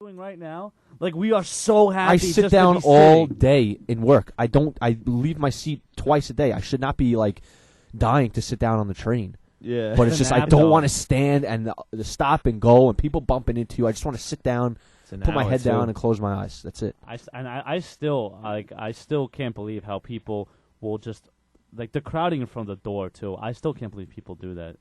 doing right now, like we are so happy. I sit just down to be all sitting. day in work. I leave my seat twice a day. I should not be like dying to sit down on the train. Yeah. But it's It's just an I don't app, want to stand and the stop and go and people bumping into you. I just want to sit down, put my head down, and close my eyes. That's it. I still can't believe how people will just like the crowding in front of the door too. I still can't believe people do that.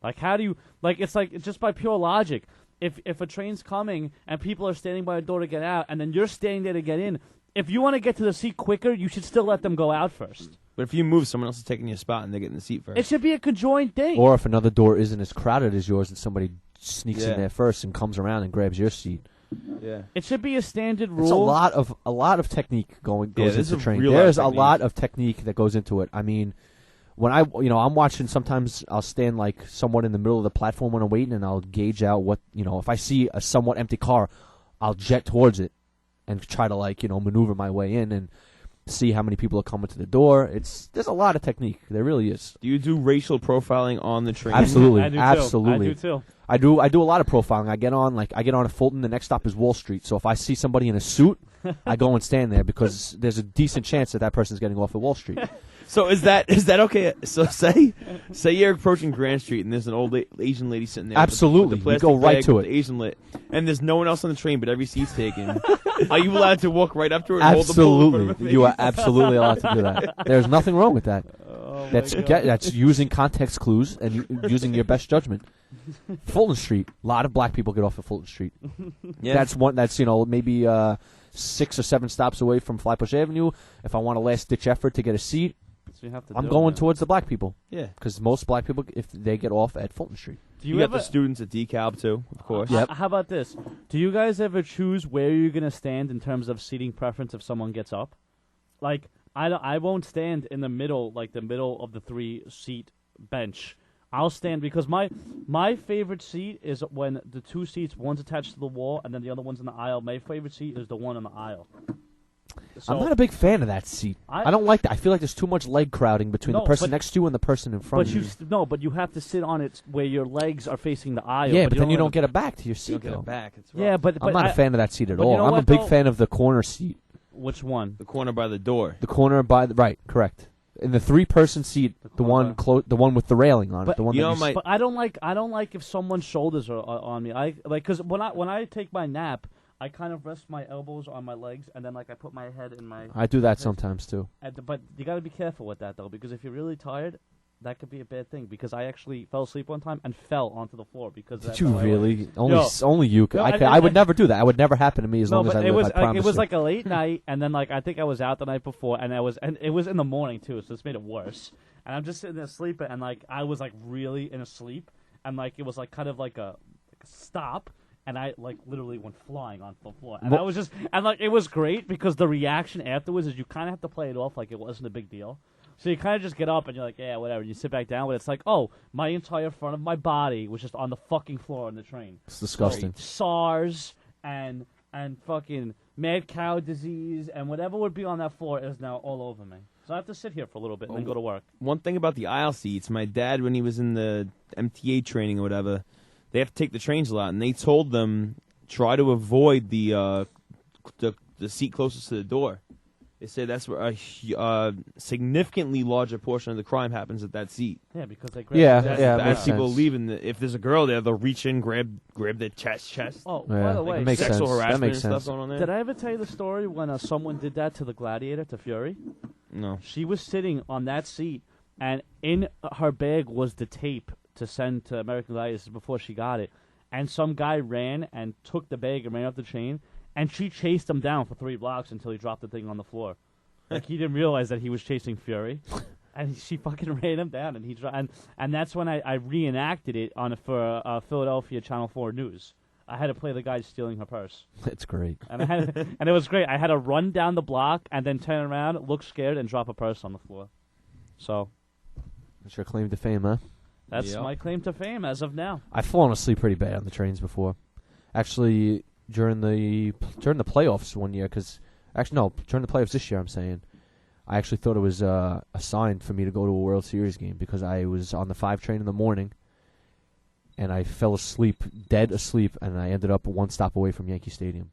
Like how do you it's like just by pure logic. If a train's coming and people are standing by a door to get out, and then you're standing there to get in, if you want to get to the seat quicker, you should still let them go out first. But if you move, someone else is taking your spot and they get in the seat first. It should be a conjoined thing. Or if another door isn't as crowded as yours and somebody sneaks in there first and comes around and grabs your seat. Yeah. It should be a standard rule. It's a lot of technique goes into train. Real There's a lot of technique that goes into it. I mean, when I'm watching, sometimes I'll stand like somewhat in the middle of the platform when I'm waiting, and I'll gauge out what, if I see a somewhat empty car, I'll jet towards it and try to maneuver my way in and see how many people are coming to the door. There's a lot of technique. There really is. Do you do racial profiling on the train? Absolutely. I do Absolutely. Too. I do too. I do a lot of profiling. I get on at Fulton. The next stop is Wall Street. So if I see somebody in a suit, I go and stand there because there's a decent chance that person's getting off at Wall Street. So is that okay? So say you're approaching Grand Street and there's an old Asian lady sitting there. Absolutely, with the you go plastic right bag to with it. the Asian lit, and there's no one else on the train, but every seat's taken. Are you allowed to walk right up to her and hold the pole in front of her Absolutely, face? you are absolutely allowed to do that. There's nothing wrong with that. Oh That's using context clues and using your best judgment. Fulton Street, a lot of black people get off at Fulton Street. Yeah. That's maybe 6 or 7 stops away from Flatbush Avenue. If I want a last ditch effort to get a seat, So you have to I'm do going that. towards the black people. Yeah. Because most black people, if they get off at Fulton Street. Do You got the students at DeKalb too, of course. Yep. How about this? Do you guys ever choose where you're going to stand in terms of seating preference if someone gets up? Like, I won't stand in the middle of the 3-seat bench. I'll stand because my favorite seat is when the 2 seats, one's attached to the wall and then the other one's in the aisle. My favorite seat is the one in the aisle. So, I'm not a big fan of that seat. I don't like that. I feel like there's too much leg crowding between the person next to you and the person in front of you. But you have to sit on it where your legs are facing the aisle. Yeah, but then you don't get it back to your seat. You don't get it back. It's rough. Yeah, but I'm not a fan of that seat at but you all. know I'm a what, big though? fan of the corner seat. Which one? The corner by the door. The corner by the right, correct. In the 3-person seat, the one with the railing on it. But The one you that know, But I don't like if someone's shoulders are on me. Because when I take my nap, I kind of rest my elbows on my legs and then I put my head in my. I do that sometimes too. But you got to be careful with that though, because if you're really tired, that could be a bad thing. Because I actually fell asleep one time and fell onto the floor because. Did you really? No. Only you could. No, I would never do that. That would never happen to me as long as I live. I promise it was you. like a late night, and then I think I was out the night before, and it was in the morning too, so this made it worse. And I'm just sitting there sleeping, and I was really in a sleep, and it was kind of like a stop. And I literally went flying onto the floor, and I was just it was great because the reaction afterwards is you kind of have to play it off like it wasn't a big deal. So you kind of just get up and you're like, yeah, whatever. And you sit back down, but it's like, oh, my entire front of my body was just on the fucking floor on the train. It's disgusting. So, SARS and fucking mad cow disease and whatever would be on that floor is now all over me. So I have to sit here for a little bit and then go to work. One thing about the aisle seats, my dad, when he was in the MTA training or whatever, they have to take the trains a lot, and they told them try to avoid the seat closest to the door. They say that's where a significantly larger portion of the crime happens at that seat. Yeah, because they grab as people leave, and if there's a girl there, they'll reach in, grab their chest. Oh, Yeah, by the way, it makes sexual sense. harassment That makes and sense. stuff going on there. did I ever tell you the story when someone did that to the Gladiator, to Fury? No. She was sitting on that seat, and in her bag was the tape to send to American Gladiators before she got it. And some guy ran and took the bag and ran up the chain, and she chased him down for 3 blocks until he dropped the thing on the floor. He didn't realize that he was chasing Fury, and she fucking ran him down. And that's when I reenacted it for Philadelphia Channel 4 News. I had to play the guy stealing her purse. It's great. And and it was great. I had to run down the block and then turn around, look scared, and drop a purse on the floor. So That's your claim to fame, huh? that's my claim to fame as of now. I've fallen asleep pretty bad on the trains before. Actually, during the playoffs one year, during the playoffs this year, I'm saying, I actually thought it was a sign for me to go to a World Series game because I was on the 5 train in the morning, and I fell asleep, dead asleep, and I ended up one stop away from Yankee Stadium.